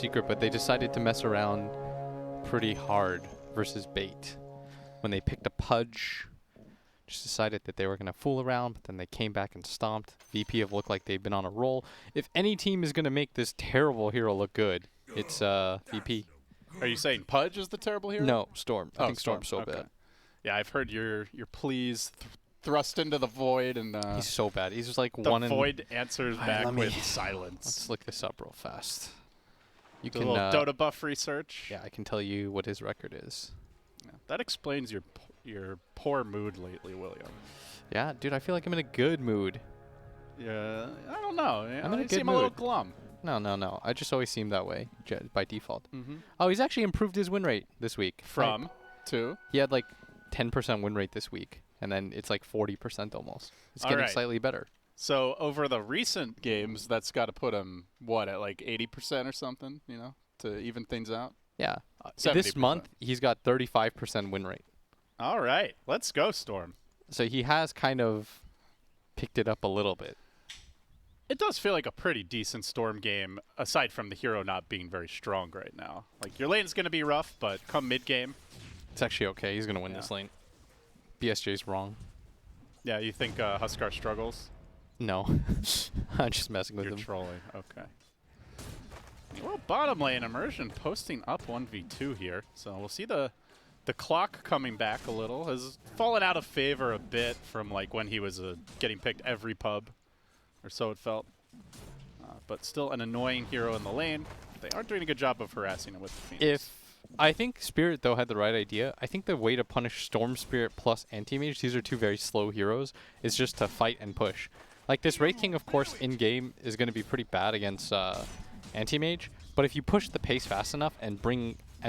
secret, but they decided to mess around pretty hard versus Bait. When they picked a Pudge, just decided that they were going to fool around, but then they came back and stomped. VP have looked like they've been on a roll. If any team is going to make this terrible hero look good, it's VP. Are you saying Pudge is the terrible hero? No, Storm. I think Storm's so bad. Yeah, I've heard your pleas thrust into the void, and he's so bad. He's just like the one. void answers back with silence. Let's look this up real fast. You Do can a little Dota buff research. Yeah, I can tell you what his record is. Yeah, that explains your poor mood lately, William. Yeah, dude, I feel like I'm in a good mood. Yeah, I don't know. I'm in a you good seem a little glum. No. I just always seem that way by default. Mm-hmm. Oh, he's actually improved his win rate this week. From to? He had like 10% win rate this week, and then it's like 40% almost. It's getting slightly better. So over the recent games, that's got to put him, what, at like 80% or something, you know, to even things out? Yeah. 70%. This month, he's got 35% win rate. All right. Let's go, Storm. So he has kind of picked it up a little bit. It does feel like a pretty decent Storm game, aside from the hero not being very strong right now. Like, your lane's going to be rough, but come mid-game. It's actually okay. He's going to win this lane. BSJ's wrong. Yeah, you think Huskar struggles? No. I'm just messing with him. You're trolling. Okay. Well, bottom lane, Immersion posting up 1v2 here. So we'll see the clock coming back a little. Has fallen out of favor a bit from like when he was getting picked every pub, or so it felt. But still an annoying hero in the lane. They are doing a good job of harassing him with the Phoenix. I think Spirit, though, had the right idea. I think the way to punish Storm Spirit plus Anti-Mage, these are two very slow heroes, is just to fight and push. Like, this Wraith King, of course, in-game is going to be pretty bad against Anti-Mage, but if you push the pace fast enough and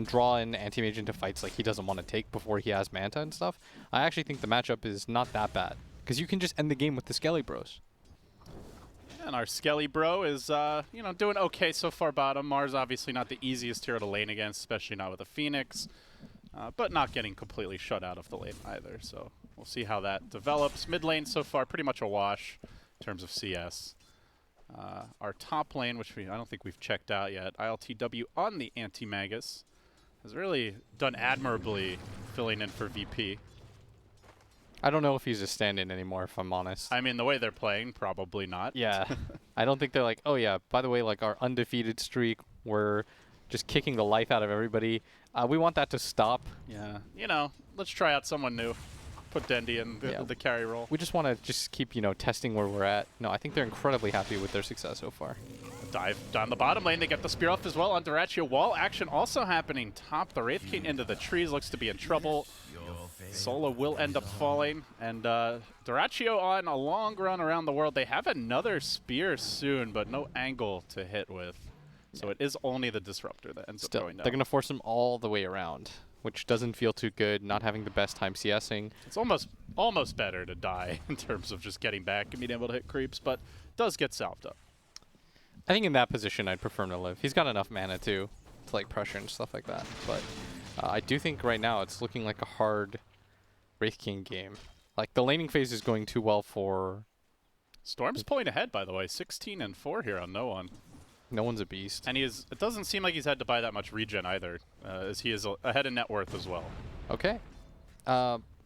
draw in Anti-Mage into fights like he doesn't want to take before he has Manta and stuff, I actually think the matchup is not that bad, because you can just end the game with the Skelly Bros. And our Skelly bro is, you know, doing okay so far bottom. Mars obviously not the easiest hero to lane against, especially not with a Phoenix, but not getting completely shut out of the lane either. So we'll see how that develops. Mid lane so far pretty much a wash in terms of CS. Our top lane, which I don't think we've checked out yet, ILTW on the Anti-Magus, has really done admirably filling in for VP. I don't know if he's a stand-in anymore, if I'm honest. I mean, the way they're playing, probably not. Yeah. I don't think they're like, oh yeah, by the way, like our undefeated streak, we're just kicking the life out of everybody. We want that to stop. Yeah. You know, let's try out someone new. Put Dendy in the carry role. We just want to just keep, you know, testing where we're at. No, I think they're incredibly happy with their success so far. Dive down the bottom lane. They get the spear off as well on Duraccio. Wall action also happening top. The Wraith King into the trees. Looks to be in trouble. Solo will end up falling. And Duraccio on a long run around the world. They have another spear soon, but no angle to hit with. So it is only the Disruptor that ends up going down. They're going to force him all the way around, which doesn't feel too good, not having the best time CSing. It's almost better to die in terms of just getting back and being able to hit creeps, but does get salved up. I think in that position, I'd prefer him to live. He's got enough mana, too, to like pressure and stuff like that. But I do think right now it's looking like a hard Wraith King game. Like, the laning phase is going too well for... Storm's pulling ahead, by the way. 16-4 here on No One. No One's a beast. And it doesn't seem like he's had to buy that much regen either, as he is ahead in net worth as well. Okay.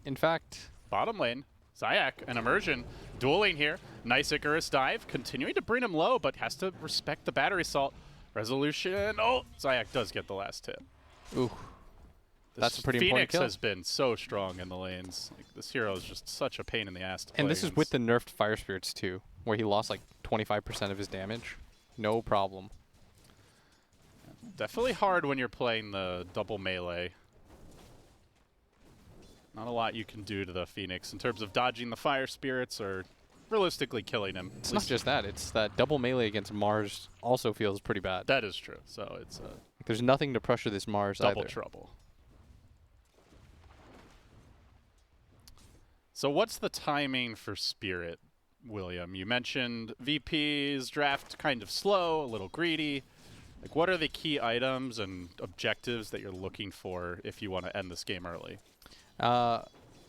In fact... Bottom lane, Zayak and Immersion dueling here. Nice Icarus dive, continuing to bring him low, but has to respect the battery salt. Resolution. Oh, Zayak does get the last hit. Ooh. That's a pretty important kill. Phoenix has been so strong in the lanes. Like, this hero is just such a pain in the ass to play And this against. is with the nerfed Fire Spirits, too, where he lost like 25% of his damage. No problem. Definitely hard when you're playing the double melee. Not a lot you can do to the Phoenix in terms of dodging the Fire Spirits or realistically killing him. It's not just that. It's that double melee against Mars also feels pretty bad. That is true. So it's there's nothing to pressure this Mars double either. trouble. So what's the timing for Spirit, William? You mentioned VP's draft kind of slow, a little greedy. Like, what are the key items and objectives that you're looking for if you want to end this game early?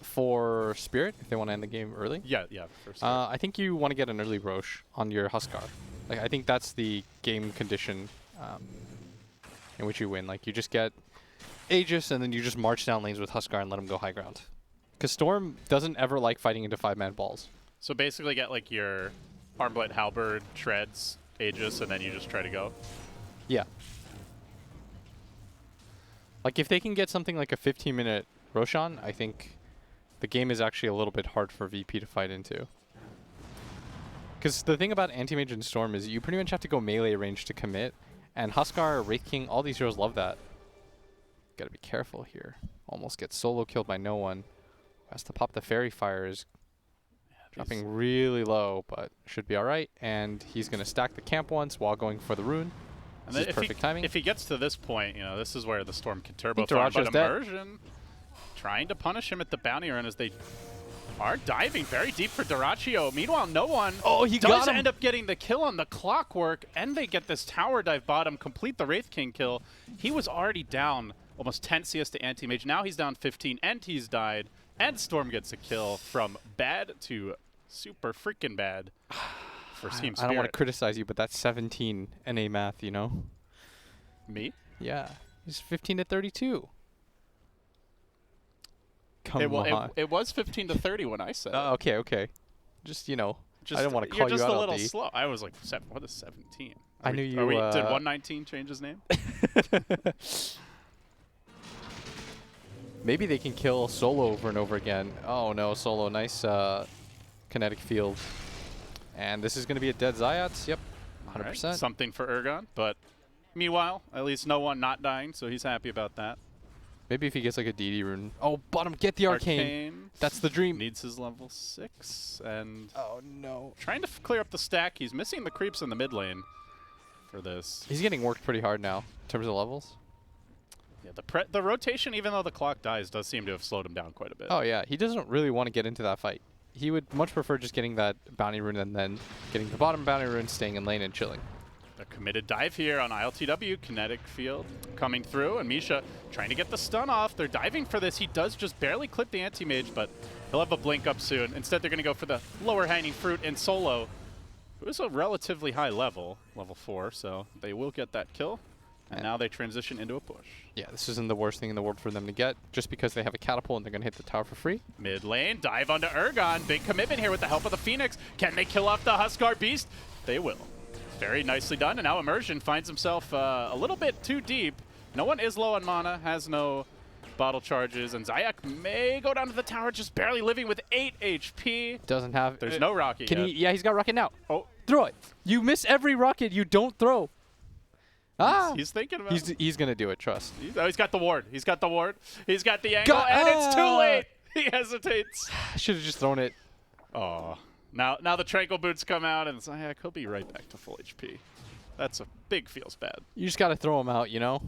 For Spirit, if they want to end the game early? Yeah, for Spirit. I think you want to get an early Roche on your Huskar. Like, I think that's the game condition. in which you win. Like, you just get Aegis, and then you just march down lanes with Huskar and let him go high ground. Because Storm doesn't ever like fighting into 5-man balls. So basically get like your Armblade Halberd, Treads, Aegis, and then you just try to go. Yeah. Like, if they can get something like a 15-minute Roshan, I think the game is actually a little bit hard for VP to fight into. Because the thing about Anti-Mage and Storm is you pretty much have to go melee range to commit, and Huskar, Wraith King, all these heroes love that. Gotta be careful here. Almost gets solo killed by no one. Has to pop the Fairy Fires. Dropping really low, but should be alright. And he's gonna stack the camp once while going for the rune. And This is perfect timing. If he gets to this point, you know, this is where the Storm can turbo Daracha's farm. But dead. Immersion trying to punish him at the bounty run as they are diving very deep for Dyrachio. Meanwhile, no one He does got him. end up getting the kill on the Clockwork, and they get this tower dive bottom, complete the Wraith King kill. He was already down almost 10 CS to Anti-Mage. Now he's down 15, and he's died. And Storm gets a kill from bad to super freaking bad for Team Spirit. I don't want to criticize you, but that's 17 NA math, you know? Me? Yeah. He's 15 to 32. Come on. It was 15 to 30 when I said it. Okay. Just, you know, I don't want to call you You're just out a little LD. slow. I was like, what is 17? I knew you, Did 119 change his name? Maybe they can kill Solo over and over again. Oh no, Solo, nice kinetic field. And this is going to be a dead Zayats. Yep, 100%. Right, something for Urgon, but meanwhile, at least no one not dying, so he's happy about that. Maybe if he gets like a DD rune. Oh, bottom, get the Arcane. That's the dream. Needs his level 6, and oh no. trying to clear up the stack. He's missing the creeps in the mid lane for this. He's getting worked pretty hard now in terms of levels. Yeah, the rotation, even though the clock dies, does seem to have slowed him down quite a bit. Oh yeah, he doesn't really want to get into that fight. He would much prefer just getting that bounty rune and then getting the bottom bounty rune, staying in lane and chilling. The committed dive here on ILTW, kinetic field coming through, and Misha trying to get the stun off. They're diving for this. He does just barely clip the anti-mage, but he'll have a blink up soon. Instead, they're going to go for the lower hanging fruit in Solo, who is a relatively high level 4, so they will get that kill. And now they transition into a push. Yeah, this isn't the worst thing in the world for them to get, just because they have a catapult and they're going to hit the tower for free. Mid lane, dive onto Urgon. Big commitment here with the help of the Phoenix. Can they kill off the Huskar Beast? They will. Very nicely done, and now Immersion finds himself a little bit too deep. No one is low on mana, has no bottle charges, and Zayak may go down to the tower, just barely living with 8 HP. Doesn't have... There's no rocket yet. Yeah, he's got rocket now. Oh. Throw it. You miss every rocket you don't throw. He's thinking about it. He's going to do it, trust. He's got the ward. He's got the ward. He's got the angle, and it's too late. He hesitates. I should have just thrown it. Oh. Now the Tranquil Boots come out, and Zayak, he'll be right back to full HP. That's a big feels bad. You just got to throw him out, you know?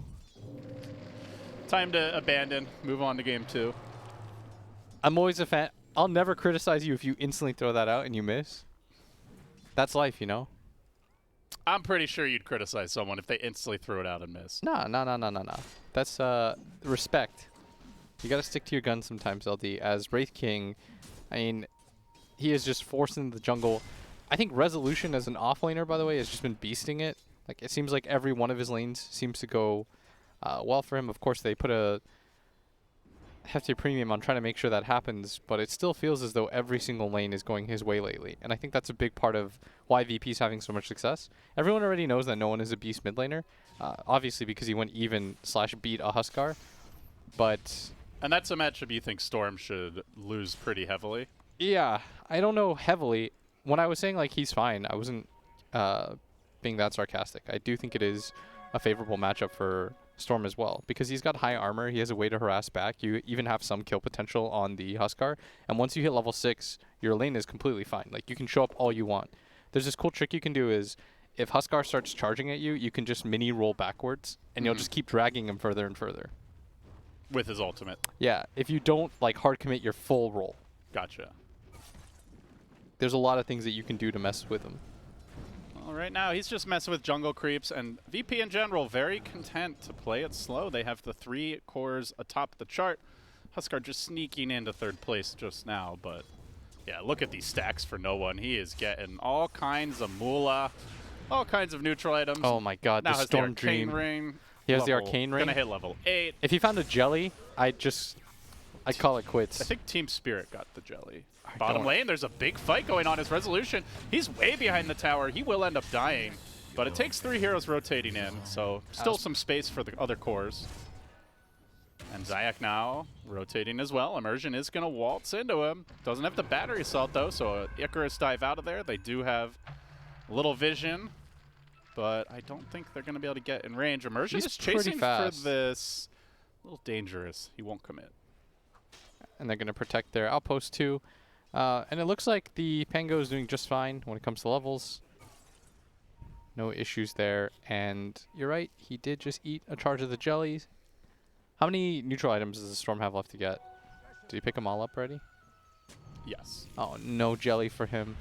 Time to abandon, move on to game 2. I'm always a fan. I'll never criticize you if you instantly throw that out and you miss. That's life, you know? I'm pretty sure you'd criticize someone if they instantly threw it out and missed. No. That's respect. You got to stick to your guns sometimes, LD. As Wraith King, I mean, he is just forcing the jungle. I think Resolution as an offlaner, by the way, has just been beasting it. Like, it seems like every one of his lanes seems to go well for him. Of course, they put a hefty premium on trying to make sure that happens, but it still feels as though every single lane is going his way lately. And I think that's a big part of why VP is having so much success. Everyone already knows that no one is a beast mid laner, obviously because he went even/beat a Huskar, but... And that's a matchup you think Storm should lose pretty heavily? Yeah, I don't know heavily. When I was saying, like, he's fine, I wasn't being that sarcastic. I do think it is a favorable matchup for Storm as well, because he's got high armor, he has a way to harass back, you even have some kill potential on the Huskar, and once you hit level 6, your lane is completely fine. Like, you can show up all you want. There's this cool trick you can do is, if Huskar starts charging at you, you can just mini roll backwards, and you'll just keep dragging him further and further. With his ultimate. Yeah, if you don't, like, hard commit your full roll. Gotcha. There's a lot of things that you can do to mess with him. Well, right now, he's just messing with jungle creeps, and VP in general, very content to play it slow. They have the 3 cores atop the chart. Huskar just sneaking into 3rd place just now, but yeah, look at these stacks for no one. He is getting all kinds of moolah, all kinds of neutral items. Oh my god, now the has Storm the Arcane Dream. Ring. He has the arcane ring. Gonna hit level 8. If he found a jelly, I'd call it quits. I think Team Spirit got the jelly. I Bottom don't- lane, there's a big fight going on. His resolution, he's way behind the tower. He will end up dying, but it takes 3 heroes rotating in, so still some space for the other cores. And Zayak now rotating as well. Immersion is going to waltz into him. Doesn't have the battery assault, though, so Icarus dive out of there. They do have a little vision, but I don't think they're going to be able to get in range. Immersion He's is chasing for fast. this. A little dangerous. He won't commit. And they're going to protect their outpost too. And it looks like the Pango is doing just fine when it comes to levels. No issues there. And you're right, he did just eat a charge of the jellies. How many neutral items does the Storm have left to get? Did he pick them all up already? Yes. Oh, no jelly for him.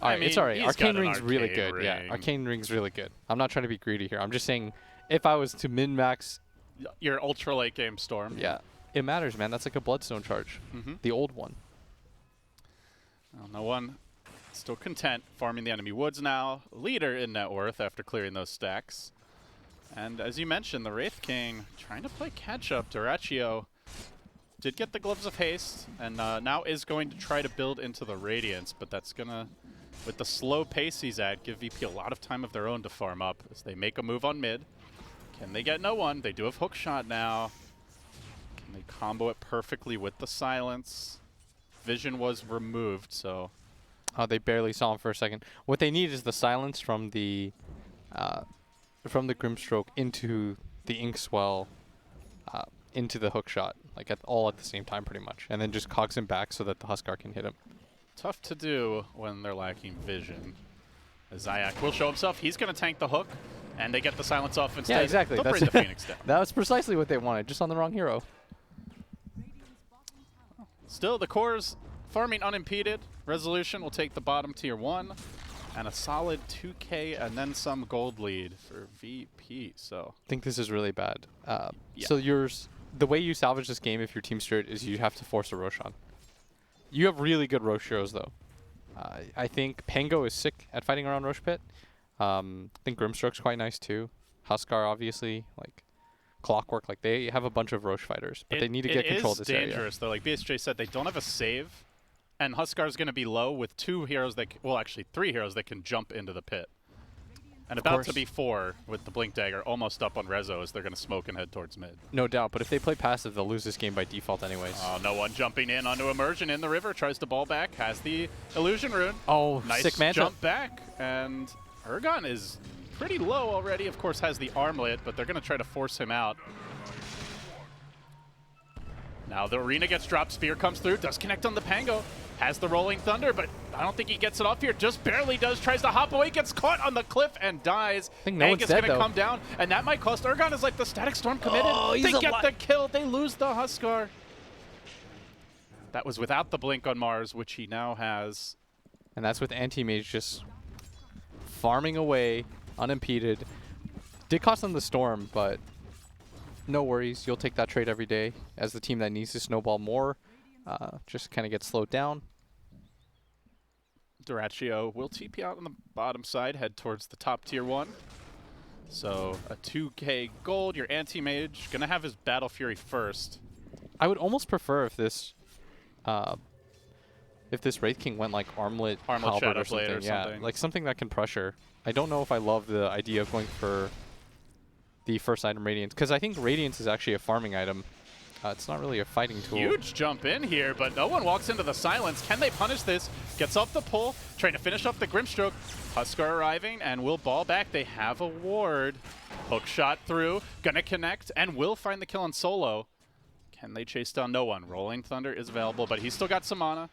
I Alright, it's mean, alright. he's Arcane got an Ring's really arcane good. Yeah, ring. Arcane Ring's really good. I'm not trying to be greedy here. I'm just saying, if I was to min-max, Your ultra late game Storm. yeah, it matters, man. That's like a Bloodstone charge. The old one. Well, no one still content farming the enemy woods now. Leader in net worth after clearing those stacks. And as you mentioned, the Wraith King trying to play catch-up. Duraccio did get the Gloves of Haste, and now is going to try to build into the Radiance, but that's going to, with the slow pace he's at, give VP a lot of time of their own to farm up as they make a move on mid. Can they get no one? They do have Hookshot now. Can they combo it perfectly with the Silence? Vision was removed, so... Oh, they barely saw him for a second. What they need is the silence from the Grimstroke into the Inkswell, into the hookshot, like all at the same time, pretty much, and then just cogs him back so that the Huskar can hit him. Tough to do when they're lacking vision. As Zayak will show himself. He's going to tank the hook, and they get the silence off instead. Yeah, exactly. They'll That's bring the Phoenix down. That was precisely what they wanted, just on the wrong hero. Still, the core's farming unimpeded. Resolution will take the bottom tier 1, and a solid 2K and then some gold lead for VP. So I think this is really bad. Yeah. So the way you salvage this game, if you're Team Spirit, is you have to force a Roshan. You have really good Rosh heroes, though. I think Pango is sick at fighting around Rosh Pit. I think Grimstroke's quite nice, too. Huskar, obviously, like Clockwork, like they have a bunch of Rosh fighters, but they need to get control of this area. It is dangerous, though. Like BSJ said, they don't have a save, and Huskar's going to be low with 2 heroes that, well, actually 3 heroes that can jump into the pit. And about to be 4 with the Blink Dagger almost up on Rezo as they're going to smoke and head towards mid. No doubt, but if they play passive, they'll lose this game by default anyways. Oh, no one jumping in onto Immersion in the river. Tries to ball back. Has the Illusion Rune. Oh, Nice sick manta. jump back. And Urgon is pretty low already. Of course, has the armlet, but they're going to try to force him out. Now the arena gets dropped. Spear comes through. Does connect on the Pango. Has the Rolling Thunder, but I don't think he gets it off here. Just barely does. Tries to hop away. Gets caught on the cliff and dies. I think no one's is dead, going to though. come down, and that might cost Urgon. Is like the Static Storm committed. Oh, he's they get alive. the kill. They lose the Huskar. That was without the blink on Mars, which he now has. And that's with Anti-Mage just farming away, unimpeded. Did cost them the Storm, but no worries. You'll take that trade every day as the team that needs to snowball more. Just kind of get slowed down. Duraccio will TP out on the bottom side, head towards the top tier 1. So a 2K gold. Your Anti-Mage going to have his Battle Fury first. I would almost prefer if this Wraith King went like Armlet Halberd Shadow or Blade something. or Yeah, something. like something that can pressure. I don't know if I love the idea of going for the first item Radiance, because I think Radiance is actually a farming item. It's not really a fighting tool. Huge jump in here, but no one walks into the silence. Can they punish this? Gets off the pull, trying to finish off the Grimstroke. Huskar arriving and will ball back. They have a ward. Hook shot through, gonna connect, and will find the kill on solo. Can they chase down? No one. Rolling Thunder is available, but he's still got some mana,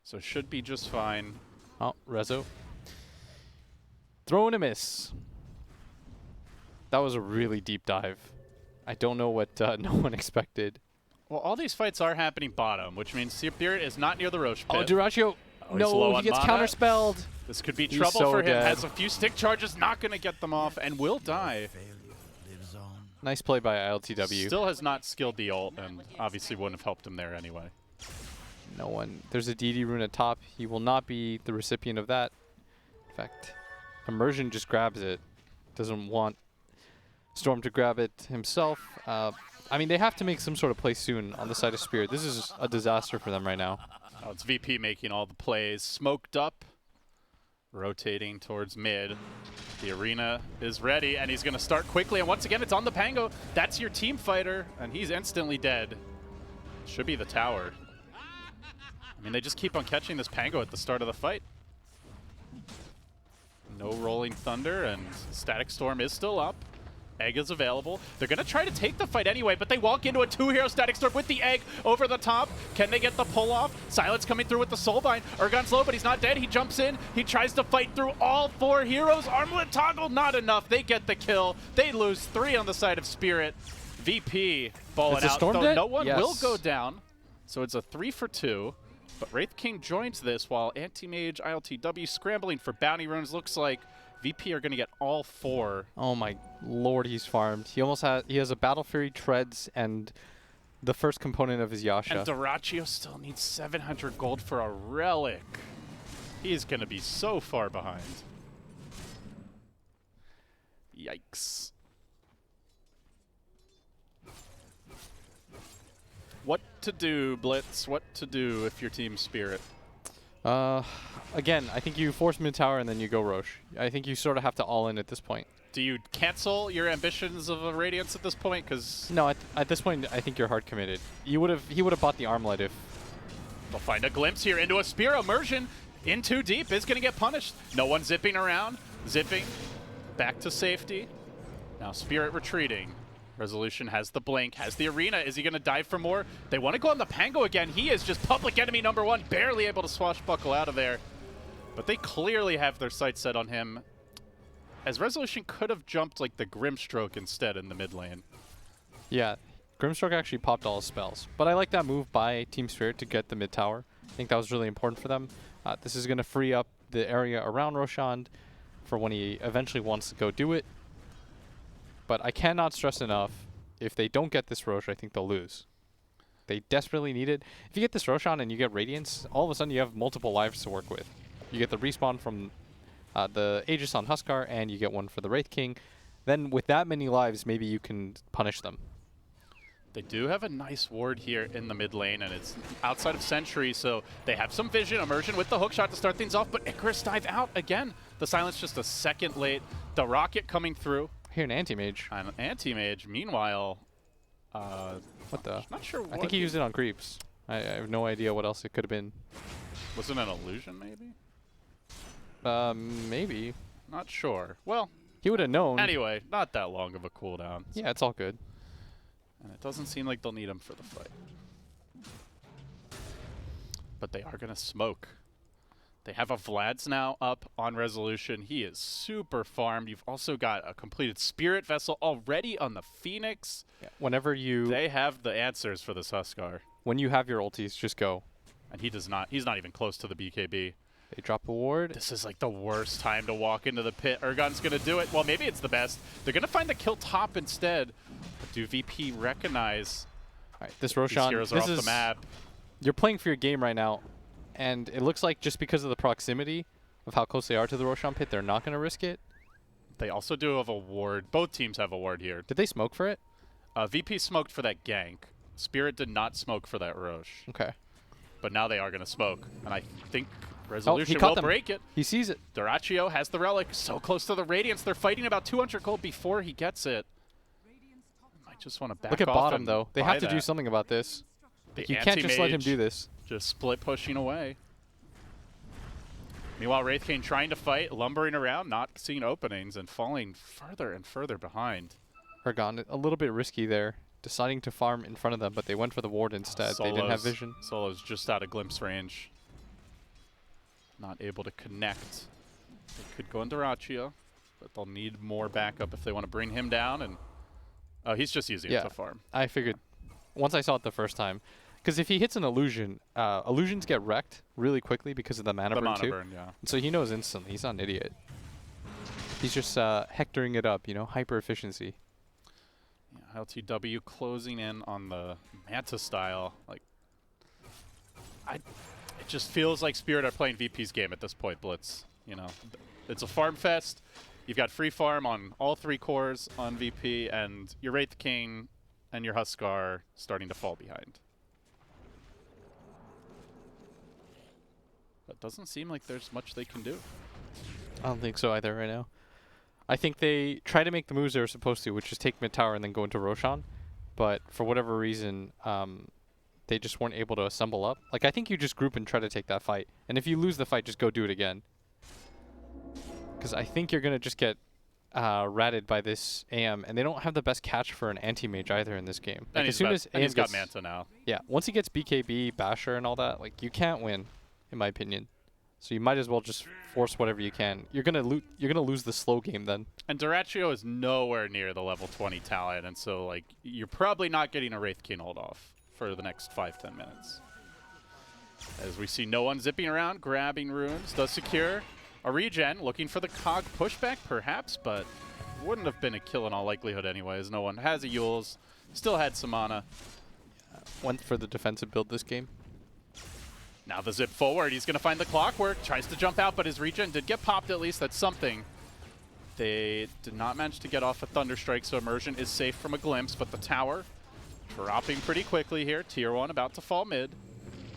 so should be just fine. Oh, Rezo. Throw and a miss. That was a really deep dive. I don't know what no one expected. Well, all these fights are happening bottom, which means Spirit is not near the Rosh pit. Oh, Duraccio. he's low No, on he gets mana. counterspelled. This could be He's trouble so for him. dead. Has a few stick charges, not going to get them off, and will die. Nice play by ILTW. Still has not skilled the ult, and obviously wouldn't have helped him there anyway. No one. There's a DD rune at top. He will not be the recipient of that. In fact, Immersion just grabs it. Doesn't want Storm to grab it himself. I mean, they have to make some sort of play soon on the side of Spirit. This is a disaster for them right now. Oh, it's VP making all the plays. Smoked up, rotating towards mid. The arena is ready, and he's going to start quickly. And once again, it's on the Pango. That's your team fighter, and he's instantly dead. Should be the tower. I mean, they just keep on catching this Pango at the start of the fight. No Rolling Thunder, and Static Storm is still up. Egg is available. They're going to try to take the fight anyway, but they walk into a 2-hero Static Storm with the Egg over the top. Can they get the pull-off? Silence coming through with the Soulbind. Urgon's low, but he's not dead. He jumps in. He tries to fight through all 4 heroes. Armlet toggle, not enough. They get the kill. They lose 3 on the side of Spirit. VP balling out, though no one will go down. So it's a 3 for 2. But Wraith King joins this while Anti-Mage, ILTW scrambling for bounty runes. Looks like VP are going to get all 4. Oh my lord, he's farmed. He has a Battle Fury, Treads, and the first component of his Yasha. And Dyrachyo still needs 700 gold for a relic. He's going to be so far behind. Yikes. What to do, Blitz? What to do if your team's Spirit? Again, I think you force mid tower and then you go Roche. I think you sort of have to all in at this point. Do you cancel your ambitions of a Radiance at this point? Because no, at this point, I think you're hard committed. He would have bought the Armlet if. They'll find a glimpse here into a Spear immersion. In too deep is going to get punished. No one zipping around. Zipping. Back to safety. Now Spirit retreating. Resolution has the blink, has the arena. Is he going to dive for more? They want to go on the Pango again. He is just public enemy #1, barely able to swashbuckle out of there. But they clearly have their sights set on him. As Resolution could have jumped like the Grimstroke instead in the mid lane. Yeah, Grimstroke actually popped all his spells. But I like that move by Team Spirit to get the mid tower. I think that was really important for them. This is going to free up the area around Roshan for when he eventually wants to go do it. But I cannot stress enough, if they don't get this Rosh, I think they'll lose. They desperately need it. If you get this Roshan and you get Radiance, all of a sudden you have multiple lives to work with. You get the respawn from the Aegis on Huskar, and you get one for the Wraith King. Then with that many lives, maybe you can punish them. They do have a nice ward here in the mid lane, and it's outside of Sentry, so they have some vision. Immersion with the hookshot to start things off, but Icarus dive out again. The silence just a second late. The rocket coming through. Here, an Anti-Mage. An Anti-Mage. Meanwhile, what the? Not sure what. I think he used it on creeps. I have no idea what else it could have been. Was it an illusion, maybe? Maybe. Not sure. Well, he would have known. Anyway, not that long of a cooldown. Yeah, it's all good. And it doesn't seem like they'll need him for the fight. But they are going to smoke. They have a Vlad's now up on Resolution. He is super farmed. You've also got a completed Spirit Vessel already on the Phoenix. Yeah. Whenever you... They have the answers for this Huskar. When you have your ultis, just go. And he does not. He's not even close to the BKB. They drop a ward. This is like the worst time to walk into the pit. Urgon's going to do it. Well, maybe it's the best. They're going to find the kill top instead. But do VP recognize? All right, this Roshan, these heroes are off the map. You're playing for your game right now. And it looks like just because of the proximity of how close they are to the Roshan pit, they're not going to risk it. They also do have a ward. Both teams have a ward here. Did they smoke for it? VP smoked for that gank. Spirit did not smoke for that Roche. Okay. But now they are going to smoke. And I think Resolution will will break it. He sees it. Dyrachyo has the relic. So close to the Radiance. They're fighting about 200 gold before he gets it. I just want to back off. Look at bottom, and though. They have to do something about this. You can't just let him do this. Just split pushing away. Meanwhile, Wraith King trying to fight, lumbering around, not seeing openings, and falling further and further behind. Urgon, a little bit risky there, deciding to farm in front of them, but they went for the ward instead. They didn't have vision. Solo's just out of glimpse range. Not able to connect. They could go into Dyrachyo, but they'll need more backup if they want to bring him down. And oh, he's just using it to farm. I figured once I saw it the first time. Because if he hits an illusion, illusions get wrecked really quickly because of the mana burn too. Yeah. And so he knows instantly. He's not an idiot. He's just hectoring it up, you know, hyper efficiency. Yeah, LTW closing in on the Manta style. Like, it just feels like Spirit are playing VP's game at this point, Blitz. You know, it's a farm fest. You've got free farm on all 3 cores on VP, and your Wraith King and your Huskar starting to fall behind. But doesn't seem like there's much they can do. I don't think so either right now. I think they try to make the moves they were supposed to, which is take mid tower and then go into Roshan. But for whatever reason, they just weren't able to assemble up. Like, I think you just group and try to take that fight. And if you lose the fight, just go do it again. Because I think you're going to just get ratted by this AM. And they don't have the best catch for an anti-mage either in this game. Like, And as soon as AM he's got gets, Manta now. Yeah, once he gets BKB, Basher, and all that, like, you can't win, in my opinion. So you might as well just force whatever you can. You're gonna lose the slow game then. And Duraccio is nowhere near the level 20 talent, and so like you're probably not getting a Wraith King hold off for the next 5-10 minutes. As we see no one zipping around, grabbing runes, does secure a regen, looking for the cog pushback perhaps, but wouldn't have been a kill in all likelihood anyways. No one has a Yules, still had some mana. Went for the defensive build this game. Now the zip forward, he's going to find the clockwork, tries to jump out, but his regen did get popped at least. That's something. They did not manage to get off a Thunderstrike, so Immersion is safe from a glimpse, but the tower dropping pretty quickly here. Tier 1 about to fall mid.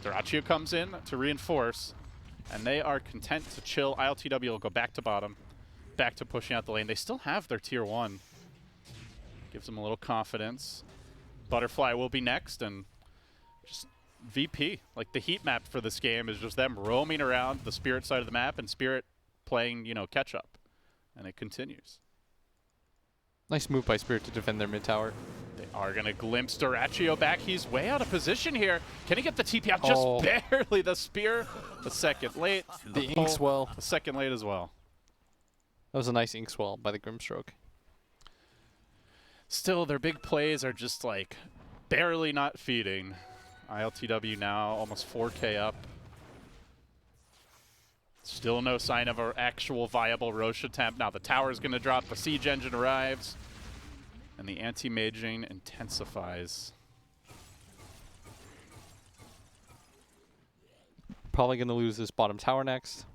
Duraccio comes in to reinforce, and they are content to chill. ILTW will go back to bottom, back to pushing out the lane. They still have their Tier 1. Gives them a little confidence. Butterfly will be next, and just VP, like the heat map for this game is just them roaming around the Spirit side of the map and Spirit playing, you know, catch up. And it continues. Nice move by Spirit to defend their mid tower. They are going to glimpse Duraccio back. He's way out of position here. Can he get the TP out? Just barely. The spear, the second late. The ink swell. The second late as well. That was a nice ink swell by the Grimstroke. Still, their big plays are just like barely not feeding. ILTW now almost 4K up. Still no sign of an actual viable Roche attempt. Now the tower is going to drop. The siege engine arrives. And the anti-maging intensifies. Probably going to lose this bottom tower next.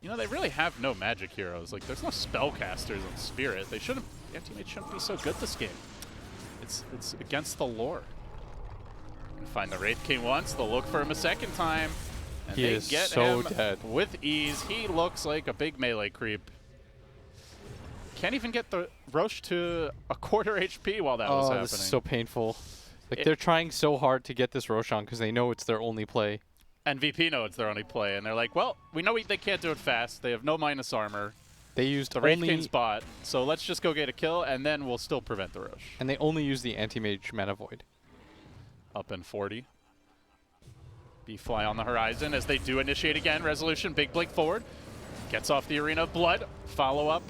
You know, they really have no magic heroes. Like, there's no spellcasters on Spirit. They shouldn't. The anti-mage shouldn't be so good this game. It's against the lore. Find the Wraith King once, they'll look for him a second time, and they get him dead with ease. He looks like a big melee creep. Can't even get the Roche to a quarter HP while that was happening. This is so painful. Like, they're trying so hard to get this Roshan because they know it's their only play. And VP know it's their only play, and they're like, well, we know they can't do it fast. They have no minus armor. They used the Wraith King's bot, so let's just go get a kill, and then we'll still prevent the Roche. And they only use the anti-mage mana void. Up in 40. B-Fly on the horizon as they do initiate again. Resolution, big blink forward. Gets off the Arena of Blood. Follow-up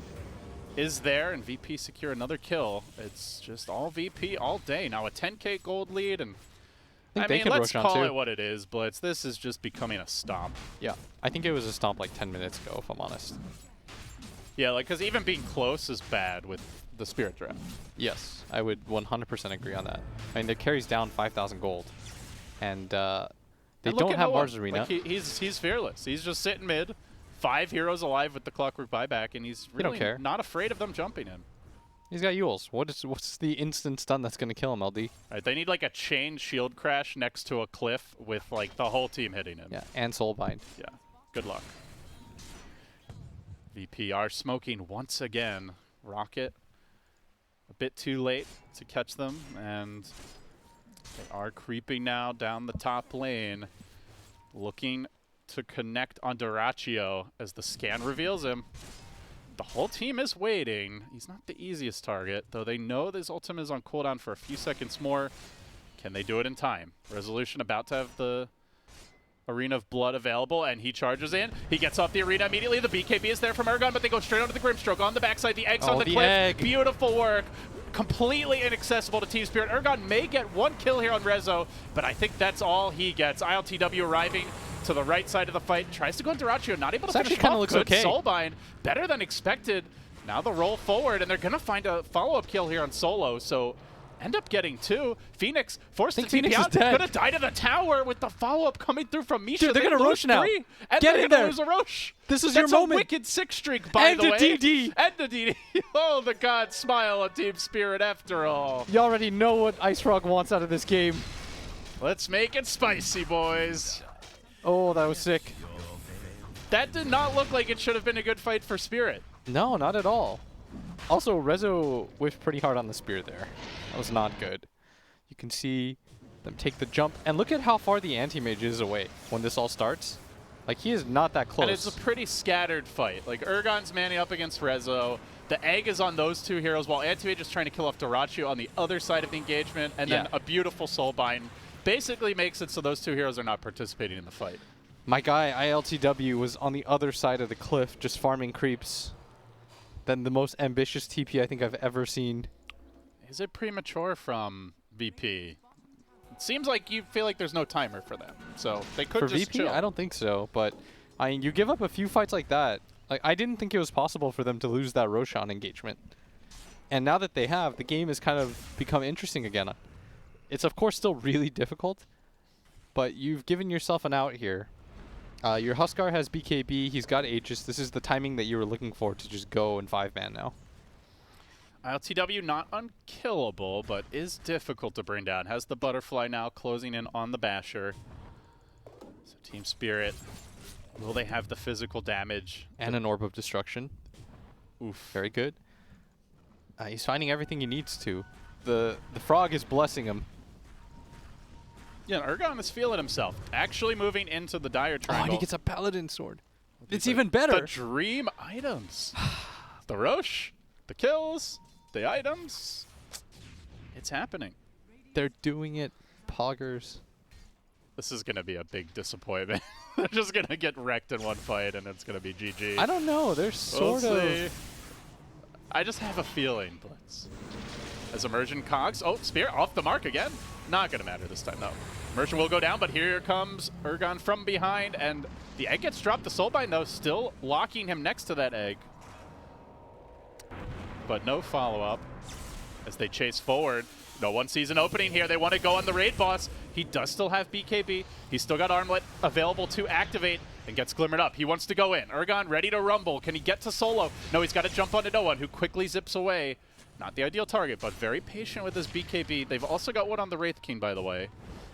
is there, and VP secure another kill. It's just all VP all day. Now a 10K gold lead, and I mean, let's call it what it is, Blitz. This is just becoming a stomp. Yeah, I think it was a stomp like 10 minutes ago, if I'm honest. Yeah, like, because even being close is bad with the Spirit draft. Yes, I would 100% agree on that. I mean, their carry's down 5,000 gold, and they don't have Mars Arena. Like, he's fearless. He's just sitting mid, 5 heroes alive with the Clockwork buyback, and he's really not afraid of them jumping him. He's got Yules. What's the instant stun that's going to kill him, LD? All right, they need like a chain shield crash next to a cliff with like the whole team hitting him. Yeah, and Soulbind. Yeah, good luck. VP are smoking once again. Rocket a bit too late to catch them, and they are creeping now down the top lane, looking to connect on Duraccio as the scan reveals him. The whole team is waiting. He's not the easiest target, though they know this ultimate is on cooldown for a few seconds more. Can they do it in time? Resolution about to have the Arena of Blood available, and he charges in. He gets off the Arena immediately. The BKB is there from Ergon, but they go straight onto the Grimstroke. On the backside, the eggs on the cliff. Egg. Beautiful work. Completely inaccessible to Team Spirit. Ergon may get one kill here on Rezo, but I think that's all he gets. ILTW arriving to the right side of the fight. Tries to go on Duraccio, not able to finish him off. Good Soulbind. Better than expected. Now the roll forward, and they're going to find a follow-up kill here on Solo, so End up getting 2. Phoenix forced to TP Phoenix is out. dead. Gonna die to the tower with the follow-up coming through from Misha. Dude, they're gonna lose Roche now. 3, and Get they're in gonna there. lose a Roche. This is That's your a moment. wicked 6 streak, by And the a way. DD. And a DD. Oh, the god smile on Team Spirit after all. You already know what Ice Frog wants out of this game. Let's make it spicy, boys. Oh, that was sick. That did not look like it should have been a good fight for Spirit. No, not at all. Also, Rezo whiffed pretty hard on the spear there. That was not good. You can see them take the jump. And look at how far the anti-mage is away when this all starts. Like, he is not that close. And it's a pretty scattered fight. Like, Urgon's manning up against Rezo. The egg is on those 2 heroes, while Anti-Mage is trying to kill off Dota2 on the other side of the engagement. And then a beautiful Soulbind basically makes it so those 2 heroes are not participating in the fight. My guy, ILTW, was on the other side of the cliff just farming creeps. Then the most ambitious TP I think I've ever seen. Is it premature from VP? It seems like you feel like there's no timer for them. So they could For just VP, chill. I don't think so. But I mean, you give up a few fights like that. Like, I didn't think it was possible for them to lose that Roshan engagement. And now that they have, the game has kind of become interesting again. It's of course still really difficult, but you've given yourself an out here. Your Huskar has BKB, he's got Aegis. This is the timing that you were looking for to just go in 5-man now. ILTW not unkillable, but is difficult to bring down. Has the Butterfly now closing in on the Basher. So Team Spirit, will they have the physical damage? And an Orb of Destruction. Oof. Very good. He's finding everything he needs to. The frog is blessing him. Yeah, Urgon is feeling himself. Actually moving into the Dire Oh, Triangle. and he gets a Paladin Sword. It's The- even better. The dream items. The Roche, the kills, the items. It's happening. They're doing it, poggers. This is going to be a big disappointment. They're just going to get wrecked in one fight, and it's going to be GG. I don't know. They're sort We'll of... see. I just have a feeling, Blitz. As Immersion cogs. Oh, Spear off the mark again. Not going to matter this time, no. Immersion will go down, but here comes Urgon from behind, and the egg gets dropped. The Soulbind, though, still locking him next to that egg. But no follow-up as they chase forward. No one sees an opening here. They want to go on the raid boss. He does still have BKB. He's still got Armlet available to activate and gets glimmered up. He wants to go in. Urgon ready to rumble. Can he get to solo? No, he's got to jump onto no one, who quickly zips away. Not the ideal target, but very patient with his BKB. They've also got one on the Wraith King, by the way.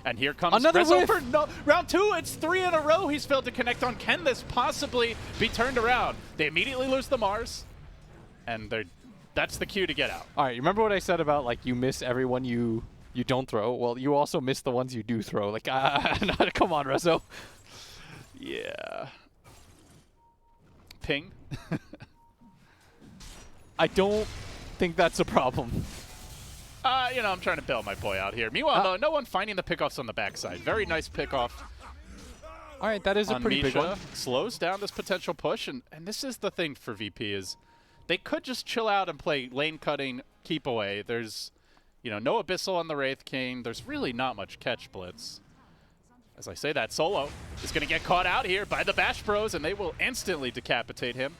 And here comes Another Rezo whiff. for no, round 2. It's 3 in a row he's failed to connect on. Can this possibly be turned around? They immediately lose the Mars, and that's the cue to get out. All right, remember what I said about, like, you miss everyone you don't throw? Well, you also miss the ones you do throw. Like, come on, Rezo. Yeah. Ping. I don't think that's a problem. You know, I'm trying to bail my boy out here. Meanwhile, though, no one finding the pickoffs on the backside. Very nice pickoff. All right, that is a On pretty big Misha. one. Slows down this potential push, and this is the thing for VP is they could just chill out and play lane cutting, keep away. There's, you know, no Abyssal on the Wraith King. There's really not much catch blitz. As I say that, Solo is going to get caught out here by the Bash Bros, and they will instantly decapitate him.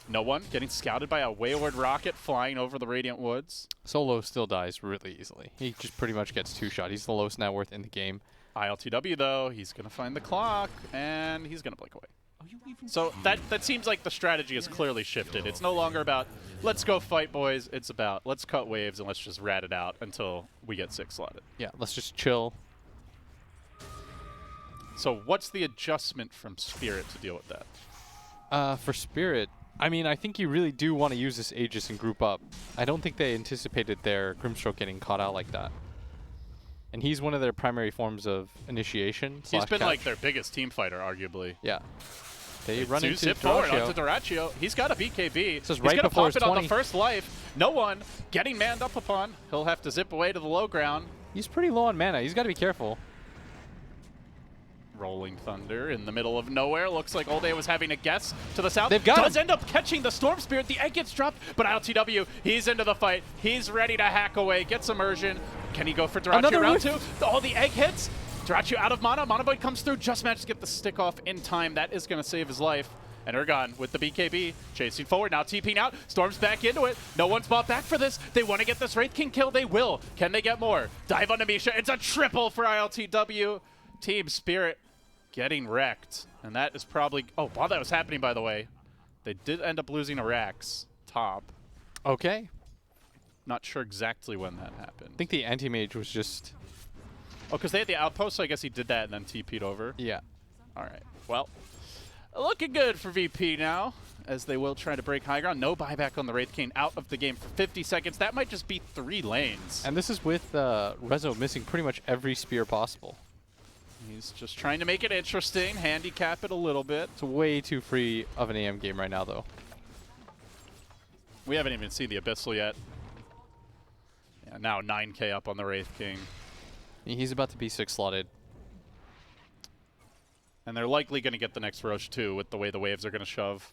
No one getting scouted by a Wayward Rocket flying over the Radiant Woods. Solo still dies really easily. He just pretty much gets 2-shot. He's the lowest net worth in the game. ILTW, though, he's going to find the clock, and he's going to blink away. So that seems like the strategy has clearly shifted. It's no longer about, let's go fight, boys. It's about, let's cut waves and let's just rat it out until we get 6 slotted. Yeah, let's just chill. So what's the adjustment from Spirit to deal with that? For Spirit, I mean, I think you really do want to use this Aegis and group up. I don't think they anticipated their Grimstroke getting caught out like that. And he's one of their primary forms of initiation. He's been catch. like their biggest team fighter, arguably. Yeah. They run into zip forward Dyrachyo. onto Dyrachyo. He's got a BKB. This is He's right going to before pop his it on 20. the first life. No one getting manned up upon. He'll have to zip away to the low ground. He's pretty low on mana. He's got to be careful. Rolling Thunder in the middle of nowhere. Looks like Olday was having a guess to the south. They've got Does him. end up catching the Storm Spirit. The egg gets dropped, but ILTW, he's into the fight. He's ready to hack away, gets immersion. Can he go for Dyrachyo Another round whiff. 2? Oh, the egg hits. Dyrachyo out of mana. Mana Void comes through, just manages to get the stick off in time. That is going to save his life. And Ergon with the BKB, chasing forward, now TPing out. Storm's back into it. No one's bought back for this. They want to get this Wraith King kill. They will. Can they get more? Dive onto Misha. It's a triple for ILTW. Team Spirit getting wrecked. And that is probably... Oh, while that was happening, by the way, they did end up losing a Rax top. Okay. Not sure exactly when that happened. I think the anti-mage was just... Oh, because they had the outpost, so I guess he did that and then TP'd over. Yeah. All right. Well, looking good for VP now, as they will try to break high ground. No buyback on the Wraith King, out of the game for 50 seconds. That might just be 3 lanes. And this is with Rezo missing pretty much every spear possible. He's just trying to make it interesting, handicap it a little bit. It's way too free of an AM game right now, though. We haven't even seen the Abyssal yet. Yeah, now 9K up on the Wraith King. He's about to be 6-slotted. And they're likely going to get the next Roche too, with the way the waves are going to shove.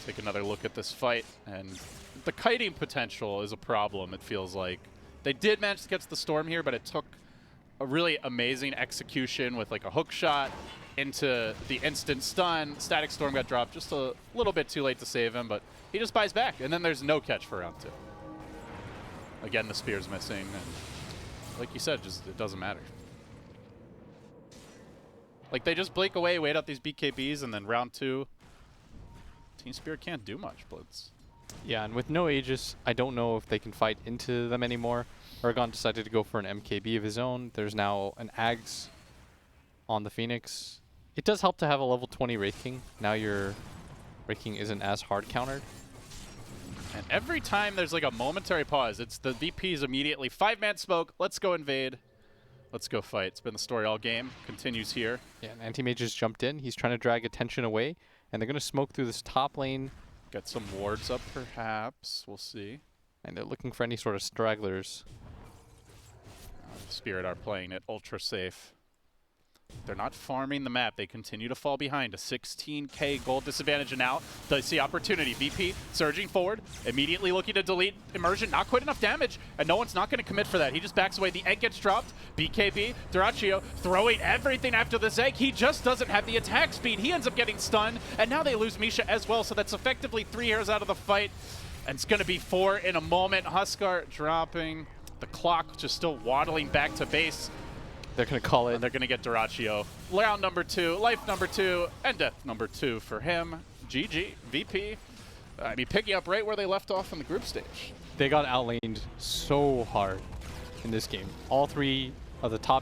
Take another look at this fight, and the kiting potential is a problem, it feels like. They did manage to get to the Storm here, but it took a really amazing execution with like a hook shot into the instant stun. Static Storm got dropped just a little bit too late to save him, but he just buys back, and then there's no catch for round 2. Again, the spear's missing, and like you said, just it doesn't matter. Like, they just blink away, wait out these BKBs, and then round 2, Team Spirit can't do much, Blitz. Yeah, and with no Aegis, I don't know if they can fight into them anymore. Ergon decided to go for an MKB of his own. There's now an Ags on the Phoenix. It does help to have a level 20 Wraith King. Now your Wraith King isn't as hard countered. And every time there's like a momentary pause, it's the VP's immediately 5-man smoke, let's go invade, let's go fight. It's been the story all game, continues here. Yeah, and Anti-Mage just jumped in. He's trying to drag attention away, and they're going to smoke through this top lane. Got some wards up perhaps, we'll see. And they're looking for any sort of stragglers. Spirit are playing it ultra safe. They're not farming the map. They continue to fall behind. A 16K gold disadvantage, and now they see opportunity. VP surging forward, immediately looking to delete Immersion. Not quite enough damage, and no one's not going to commit for that. He just backs away. The egg gets dropped. BKB, Duraccio throwing everything after this egg. He just doesn't have the attack speed. He ends up getting stunned, and now they lose Misha as well, so that's effectively 3 hairs out of the fight. And it's going to be 4 in a moment. Huskar dropping. The clock just still waddling back to base. They're going to call it. And they're going to get Duraccio. Round number 2, life number 2, and death number 2 for him. GG, VP. I mean, picking up right where they left off in the group stage. They got outlaned so hard in this game. All 3 of the top